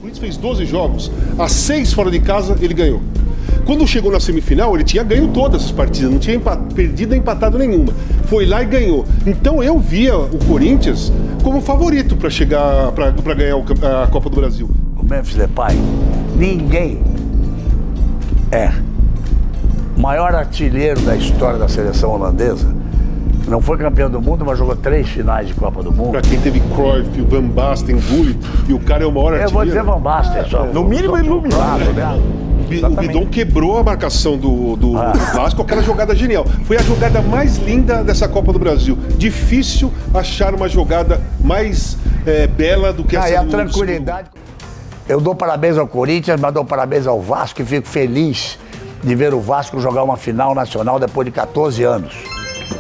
Corinthians fez 12 jogos, as 6 fora de casa ele ganhou. Quando chegou na semifinal, ele tinha ganho todas as partidas, não tinha perdido nem empatado nenhuma. Foi lá e ganhou. Então eu via o Corinthians como favorito para chegar, para ganhar a Copa do Brasil. O Memphis Depay, ninguém é o maior artilheiro da história da seleção holandesa. Não foi campeão do mundo, mas jogou 3 finais de Copa do Mundo. Pra quem teve Cruyff, o Van Basten, Gullit, e o cara é o maior artilheiro. Eu vou dizer Van Basten, só. No mínimo iluminado, né? O Bidon quebrou a marcação do Vasco, aquela jogada genial. Foi a jogada mais linda dessa Copa do Brasil. Difícil achar uma jogada mais bela do que essa. E a tranquilidade. Eu dou parabéns ao Corinthians, mas dou parabéns ao Vasco e fico feliz de ver o Vasco jogar uma final nacional depois de 14 anos.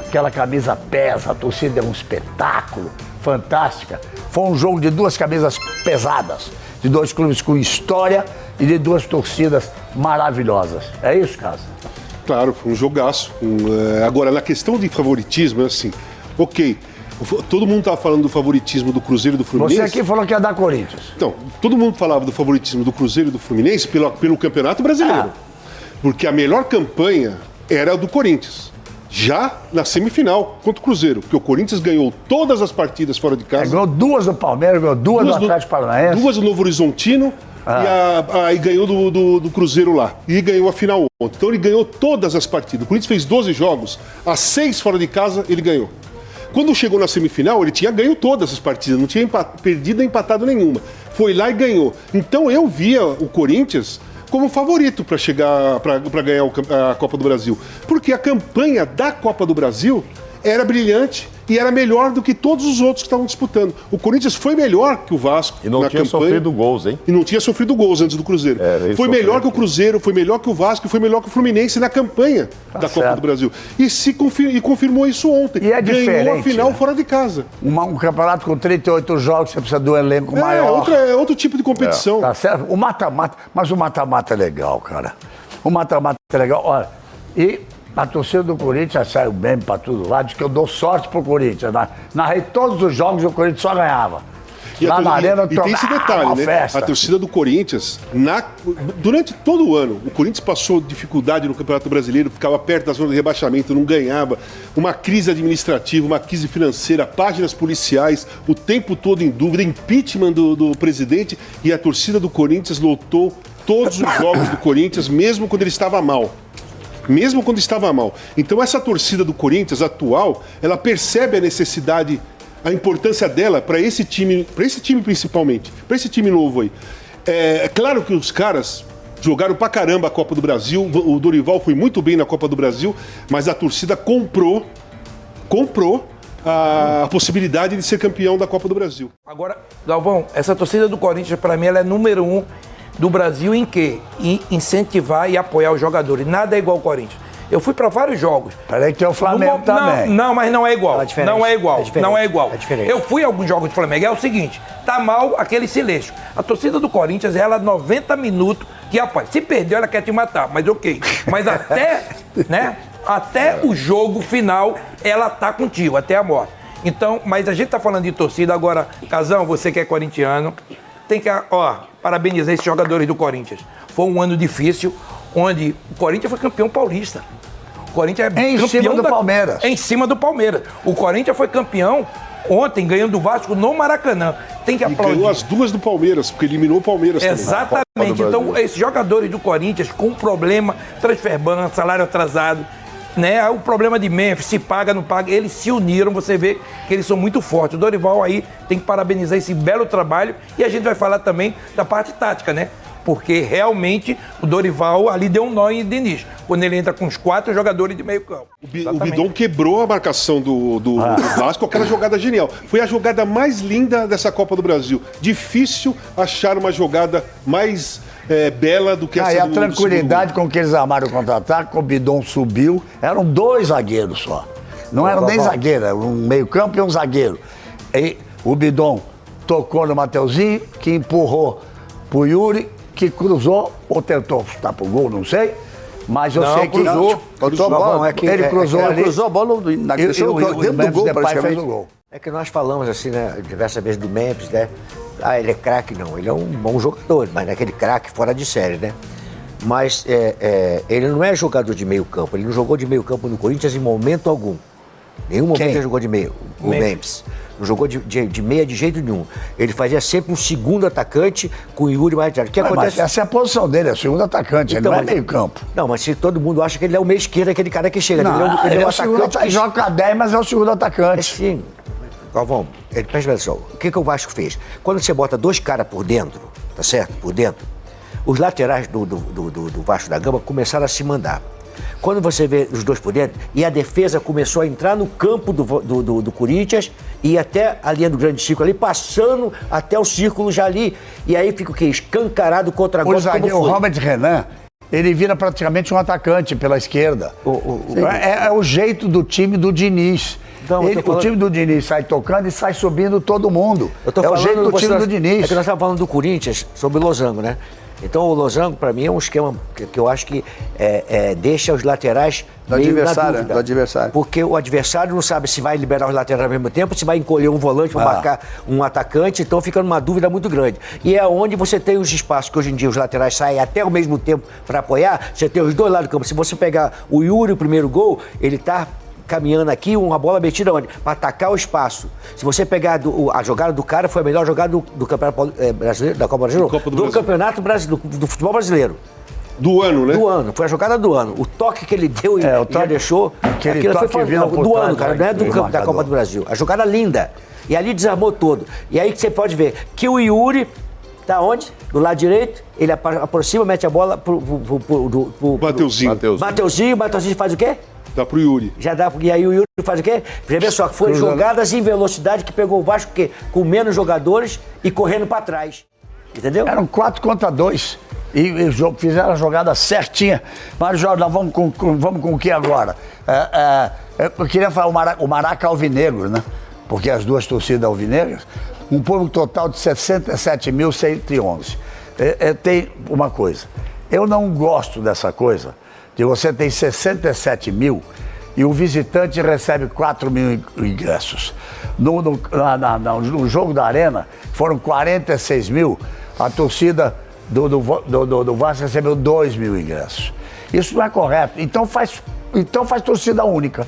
Aquela camisa pesa, a torcida é um espetáculo, fantástica. Foi um jogo de 2 camisas pesadas, de 2 clubes com história e de 2 torcidas maravilhosas. É isso, Casa? Claro, foi um jogaço. Agora, na questão de favoritismo, é assim, ok, todo mundo estava falando do favoritismo do Cruzeiro e do Fluminense. Você aqui falou que ia dar Corinthians. Então, todo mundo falava do favoritismo do Cruzeiro e do Fluminense pelo Campeonato Brasileiro. Porque a melhor campanha era a do Corinthians. Já na semifinal contra o Cruzeiro, porque o Corinthians ganhou todas as partidas fora de casa. Ganhou 2 do Palmeiras, ganhou 2 do Atlético Paranaense. 2 do Novo Horizontino e ganhou do Cruzeiro lá. E ganhou a final ontem. Então ele ganhou todas as partidas. O Corinthians fez 12 jogos, as 6 fora de casa ele ganhou. Quando chegou na semifinal, ele tinha ganho todas as partidas, não tinha perdido nem empatado nenhuma. Foi lá e ganhou. Então eu via o Corinthians como favorito para chegar, para ganhar a Copa do Brasil. Porque a campanha da Copa do Brasil era brilhante e era melhor do que todos os outros que estavam disputando. O Corinthians foi melhor que o Vasco e não na tinha campanha, sofrido gols, hein? E não tinha sofrido gols antes do Cruzeiro. Foi melhor que o Cruzeiro, foi melhor que o Vasco e foi melhor que o Fluminense na campanha da Copa do Brasil. E confirmou isso ontem. E é diferente, ganhou a final né? Fora de casa. Um campeonato com 38 jogos, você precisa de um elenco maior. É outro tipo de competição. Tá certo? O mata-mata, mas o mata-mata é legal, cara. O mata-mata é legal. Olha, e a torcida do Corinthians saiu bem pra todo lado, que eu dou sorte pro Corinthians. Narrei todos os jogos e o Corinthians só ganhava. Lá na arena, e tem esse detalhe, né? Festa. A torcida do Corinthians, durante todo o ano, o Corinthians passou dificuldade no Campeonato Brasileiro, ficava perto da zona de rebaixamento, não ganhava, uma crise administrativa, uma crise financeira, páginas policiais, o tempo todo em dúvida, impeachment do presidente, e a torcida do Corinthians lotou todos os jogos do Corinthians, mesmo quando ele estava mal. Mesmo quando estava mal. Então essa torcida do Corinthians atual, ela percebe a necessidade, a importância dela para esse time principalmente, para esse time novo aí. É claro que os caras jogaram pra caramba a Copa do Brasil, o Dorival foi muito bem na Copa do Brasil, mas a torcida comprou a possibilidade de ser campeão da Copa do Brasil. Agora, Galvão, essa torcida do Corinthians, para mim, ela é número 1 do Brasil em quê? Em incentivar e apoiar os jogadores. Nada é igual ao Corinthians. Eu fui para vários jogos. Peraí que tem o Flamengo também. Não, mas não é igual. Não é igual. Não é igual. É diferente. Eu fui a alguns jogos do Flamengo. É o seguinte, tá mal aquele silêncio. A torcida do Corinthians, ela 90 minutos, que rapaz, se perdeu, ela quer te matar, mas ok. Mas até, né, até o jogo final, ela tá contigo, até a morte. Então, mas a gente tá falando de torcida agora, Casão, você que é corintiano, tem que, parabenizar esses jogadores do Corinthians. Foi um ano difícil, onde o Corinthians foi campeão paulista. O Corinthians é em cima do Palmeiras. Em cima do Palmeiras. O Corinthians foi campeão ontem, ganhando o Vasco no Maracanã. Tem que aplaudir. Ganhou as 2 do Palmeiras, porque eliminou o Palmeiras também. Exatamente. Então, esses jogadores do Corinthians com problema, transfer ban, salário atrasado, né? O problema de Memphis, se paga, não paga, eles se uniram, você vê que eles são muito fortes. O Dorival aí tem que parabenizar esse belo trabalho e a gente vai falar também da parte tática, né? Porque realmente o Dorival ali deu um nó em Diniz, quando ele entra com os 4 jogadores de meio campo. O Bidon quebrou a marcação do Vasco, aquela jogada genial. Foi a jogada mais linda dessa Copa do Brasil. Difícil achar uma jogada mais bela do que essa E a tranquilidade com que eles armaram o contra-ataque, o Bidon subiu, eram 2 zagueiros só. Não eram nem zagueiro, era um meio-campo e um zagueiro. E o Bidon tocou no Mateuzinho, que empurrou pro Yuri, que cruzou ou tentou chutar pro gol, não sei. Mas eu sei que cruzou. Ele cruzou ali. Cruzou a bola dentro do gol, praticamente. Fez o gol. É que nós falamos assim, né, diversas vezes do Memphis, né? Ah, ele é craque, não. Ele é um bom jogador, mas não é aquele craque fora de série, né? Mas ele não é jogador de meio campo. Ele não jogou de meio campo no Corinthians em momento algum. Nenhum momento ele jogou de meio. O Memphis. Não jogou de meia de jeito nenhum. Ele fazia sempre um segundo atacante com o Yuri mais atrás. O que acontece? Mas essa é a posição dele, é o segundo atacante, Então, ele não é meio campo. Não, mas se todo mundo acha que ele é o meio esquerdo, aquele cara que chega. Não, ele é o o segundo atacante. atacante. Joga com a 10, mas é o segundo atacante. Sim. Galvão, presta atenção. O que o Vasco fez? Quando você bota dois caras por dentro, tá certo? Por dentro, os laterais do Vasco da Gama começaram a se mandar. Quando você vê os dois por dentro, e a defesa começou a entrar no campo do Corinthians e até a linha do grande círculo ali, passando até o círculo já ali. E aí fica o quê? Escancarado contra gol. O zagueiro Robert Renan, ele vira praticamente um atacante pela esquerda. É o jeito do time do Diniz. Não, o time do Diniz sai tocando e sai subindo todo mundo. É o jeito do time do Diniz. É que nós estávamos falando do Corinthians sobre o Losango, né? Então o Losango, para mim, é um esquema que eu acho que deixa os laterais do adversário. Porque o adversário não sabe se vai liberar os laterais ao mesmo tempo, se vai encolher um volante para marcar um atacante, então fica numa dúvida muito grande. E é onde você tem os espaços, que hoje em dia os laterais saem até ao mesmo tempo para apoiar, você tem os dois lados do campo. Se você pegar o Yuri, o primeiro gol, ele está caminhando aqui, uma bola metida onde? Para atacar o espaço. Se você pegar a jogada do cara, foi a melhor jogada do Campeonato Brasileiro, da Copa Brasileira, do Campeonato Brasileiro, do futebol brasileiro. Do ano, né? Do ano, foi a jogada do ano. O toque que ele deu e já deixou, aquilo foi do ano, cara, não é da Copa do Brasil. A jogada linda. E ali desarmou todo. E aí que você pode ver que o Yuri tá onde? Do lado direito, ele aproxima, mete a bola pro Mateuzinho. Mateuzinho faz o quê? Dá pro Yuri. Já dá, e aí o Yuri faz o quê? Vê só, foi jogadas em velocidade que pegou o Vasco com menos jogadores e correndo para trás. Entendeu? Eram 4 contra 2 e fizeram a jogada certinha. Mário Jorge, nós vamos com o que agora? Eu queria falar o Maraca Alvinegro, né? Porque as duas torcidas alvinegras, um público total de 67.111. Tem uma coisa, eu não gosto dessa coisa, que você tem 67 mil e o visitante recebe 4 mil ingressos. No jogo da Arena, foram 46 mil, a torcida do Vasco recebeu 2 mil ingressos. Isso não é correto. Então faz torcida única.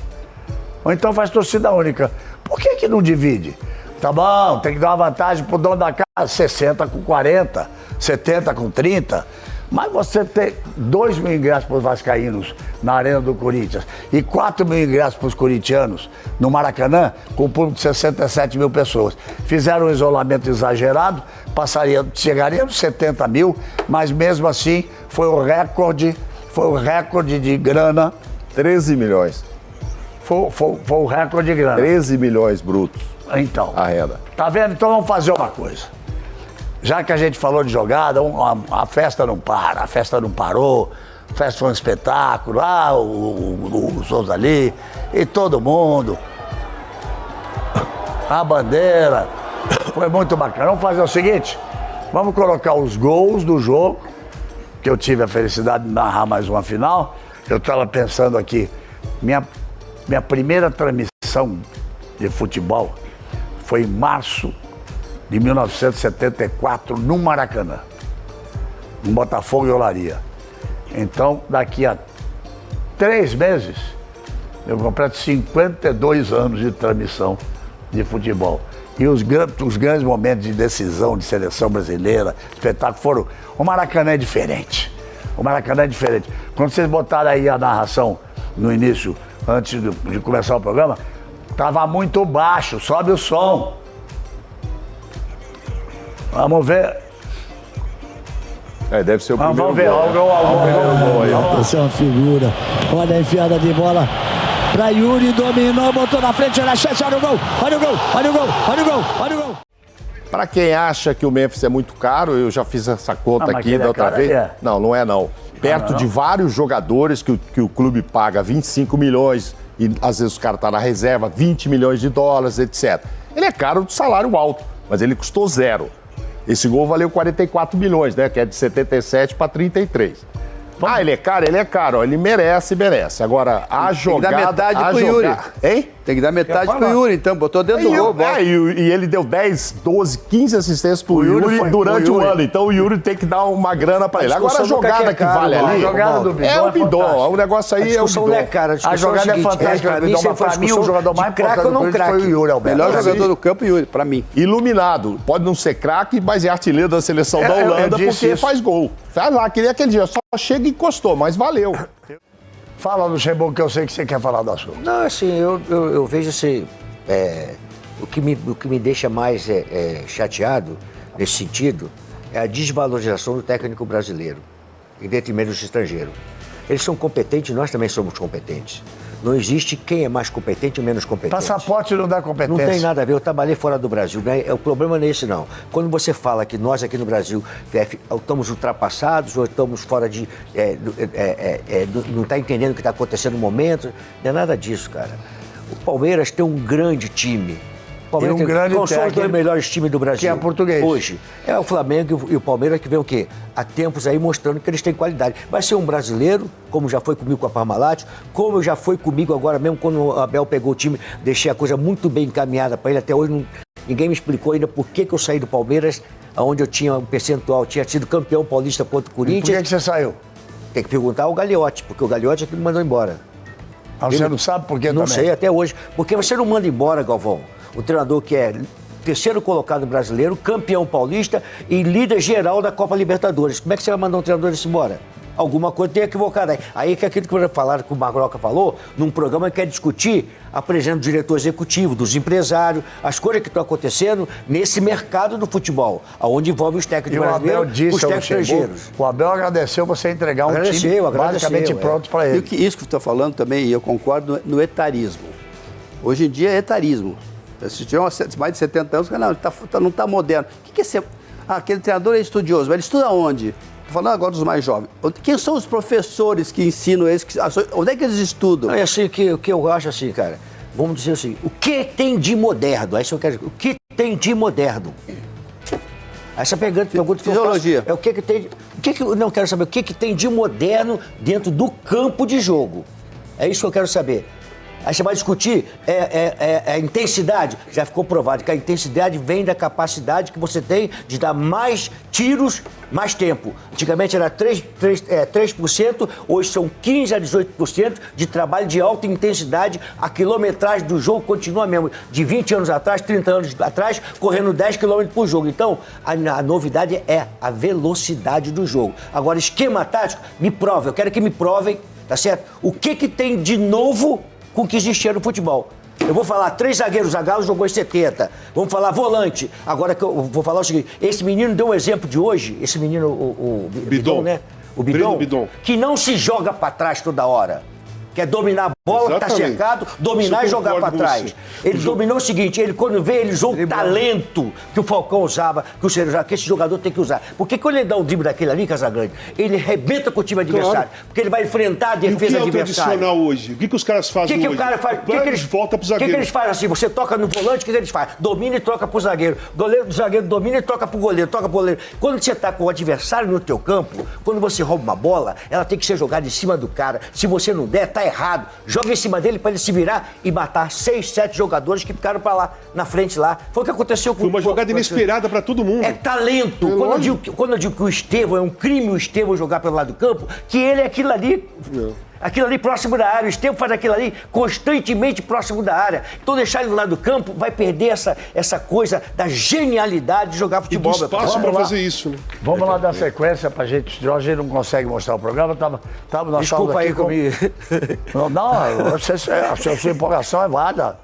Ou então faz torcida única. Por que não divide? Tá bom, tem que dar uma vantagem pro dono da casa, 60 com 40, 70 com 30. Mas você tem 2 mil ingressos para os vascaínos na Arena do Corinthians e 4 mil ingressos para os corintianos no Maracanã, com um público de 67 mil pessoas. Fizeram um isolamento exagerado, chegaria nos 70 mil, mas mesmo assim foi o recorde de grana. 13 milhões. Foi o recorde de grana. 13 milhões brutos. Então. A renda. Tá vendo? Então vamos fazer uma coisa. Já que a gente falou de jogada, a festa não para, a festa não parou, a festa foi um espetáculo, os outros ali, e todo mundo. A bandeira, foi muito bacana. Vamos fazer o seguinte, vamos colocar os gols do jogo, que eu tive a felicidade de narrar mais uma final. Eu estava pensando aqui, minha primeira transmissão de futebol foi em março de 1974, no Maracanã, no Botafogo e Olaria. Então, daqui a 3 meses, eu completo 52 anos de transmissão de futebol. E os grandes momentos de decisão de seleção brasileira, espetáculo, foram... O Maracanã é diferente. O Maracanã é diferente. Quando vocês botaram aí a narração no início, antes de começar o programa, estava muito baixo, sobe o som. Vamos ver. Deve ser o primeiro gol. Vamos ver, olha o gol aí. Essa é uma figura. Olha a enfiada de bola para Yuri, dominou, botou na frente, olha a chance, olha o gol, olha o gol, olha o gol, olha o gol, olha o gol. Para quem acha que o Memphis é muito caro, eu já fiz essa conta aqui da outra vez. Não é não. Perto de vários jogadores que o clube paga 25 milhões e às vezes o cara tá na reserva, 20 milhões de dólares, etc. Ele é caro do salário alto, mas ele custou 0. Esse gol valeu 44 milhões, né? Que é de 77 para 33. Ah, ele é caro? Ele é caro. Ele merece. Agora, a jogada... Tem que dar metade pro Yuri. Hein? Tem que dar metade pro Yuri, então. Botou dentro do gol. E ele deu 10, 12, 15 assistências pro Yuri durante o ano. Então o Yuri tem que dar uma grana pra ele. Agora a jogada que vale ali... A jogada do Bidon é o Bidon. O negócio aí é o Bidon. A jogada é fantástica. Pra mim, o jogador mais importante do Corinthians foi o Yuri Alberto. Melhor jogador do campo, Yuri, pra mim. Iluminado. Pode não ser craque, mas é artilheiro da seleção da Holanda porque faz gol. Faz lá, queria aquele dia. Só chega e encostou, mas valeu. Fala, Luxemburgo, que eu sei que você quer falar do assunto. Não, assim, eu vejo assim, o que me deixa mais chateado nesse sentido é a desvalorização do técnico brasileiro, em detrimento dos estrangeiros. Eles são competentes, nós também somos competentes. Não existe quem é mais competente ou menos competente. Passaporte não dá competência. Não tem nada a ver, eu trabalhei fora do Brasil, né? O problema não é esse, não. Quando você fala que nós aqui no Brasil estamos ultrapassados ou estamos fora de... não está entendendo o que está acontecendo no momento, não é nada disso, cara. O Palmeiras tem um grande time. Qual são os dois melhores times do Brasil? Que é português. Hoje. É o Flamengo e o Palmeiras que vem o quê? Há tempos aí mostrando que eles têm qualidade. Vai ser um brasileiro, como já foi comigo com a Parmalat, como já foi comigo agora mesmo quando o Abel pegou o time, deixei a coisa muito bem encaminhada para ele. Até hoje ninguém me explicou ainda por que eu saí do Palmeiras, onde eu tinha um percentual, tinha sido campeão paulista contra o Corinthians. E por que você saiu? Tem que perguntar ao Gagliotti, porque o Gagliotti é que me mandou embora. Você não sabe por que também? Não sei até hoje. Porque você não manda embora, Galvão, o treinador que é terceiro colocado brasileiro, campeão paulista e líder geral da Copa Libertadores. Como é que você vai mandar um treinador desse embora? Alguma coisa tem equivocada aí. Aí que aquilo que falaram, que o Magroca falou, num programa que quer discutir a presença do diretor executivo, dos empresários, as coisas que estão acontecendo nesse mercado do futebol, onde envolve os técnicos brasileiros e os técnicos estrangeiros. O Abel agradeceu você entregar um time basicamente pronto para ele. E isso que você está falando também, e eu concordo, no etarismo. Hoje em dia é etarismo. Se tiver mais de 70 anos, não está moderno. O que é ser... aquele treinador é estudioso, mas ele estuda onde? Estou falando agora dos mais jovens. Quem são os professores que ensinam eles? Onde é que eles estudam? É assim, o que eu acho assim, cara, vamos dizer assim, o que tem de moderno? Aí eu quero dizer, o que tem de moderno? Essa pergunta fisiologia. É o que tem... Não, quero saber o que tem de moderno dentro do campo de jogo. É isso que eu quero saber. Aí você vai discutir a intensidade. Já ficou provado que a intensidade vem da capacidade que você tem de dar mais tiros, mais tempo. Antigamente era 3%, hoje são 15% a 18% de trabalho de alta intensidade. A quilometragem do jogo continua mesmo. De 20 anos atrás, 30 anos atrás, correndo 10 km por jogo. Então, a novidade é a velocidade do jogo. Agora, esquema tático, me prova. Eu quero que me provem, tá certo? O que tem de novo com o que existia no futebol. Eu vou falar 3 zagueiros, Zagallo jogou em 70. Vamos falar volante. Agora que eu vou falar o seguinte, esse menino deu um exemplo de hoje, esse menino, o Bidon, né? O Bidon, que não se joga para trás toda hora. Quer dominar a bola, tá cercado, dominar e jogar para trás. Ele dominou o seguinte, quando vê, ele usou o talento que o Falcão usava, que esse jogador tem que usar. Porque quando ele dá um drible daquele ali, Casagrande, ele arrebenta com o time adversário. Porque ele vai enfrentar a defesa adversária. O que é o tradicional hoje? O que os caras fazem hoje? O que o cara faz? Volta pro zagueiro. O que eles fazem assim? Você toca no volante, o que eles fazem? Domina e troca pro zagueiro. O zagueiro domina e troca pro goleiro, Quando você tá com o adversário no teu campo, quando você rouba uma bola, ela tem que ser jogada em cima do cara. Se você não der, tá errado. Joga em cima dele para ele se virar e matar 6, 7 jogadores que ficaram para lá, na frente lá. Foi o que aconteceu com... Foi uma jogada inesperada para todo mundo. É talento. Quando eu digo que o Estevão, é um crime o Estevão jogar pelo lado do campo, que ele é aquilo ali... Aquilo ali próximo da área, o Estevão faz aquilo ali constantemente próximo da área. Então deixar ele do lado do campo vai perder essa coisa da genialidade de jogar futebol. E do espaço para fazer isso, né? Vamos lá dar sequência pra gente. A gente não consegue mostrar o programa. Desculpa aí comigo. Não, a sua empolgação é válida.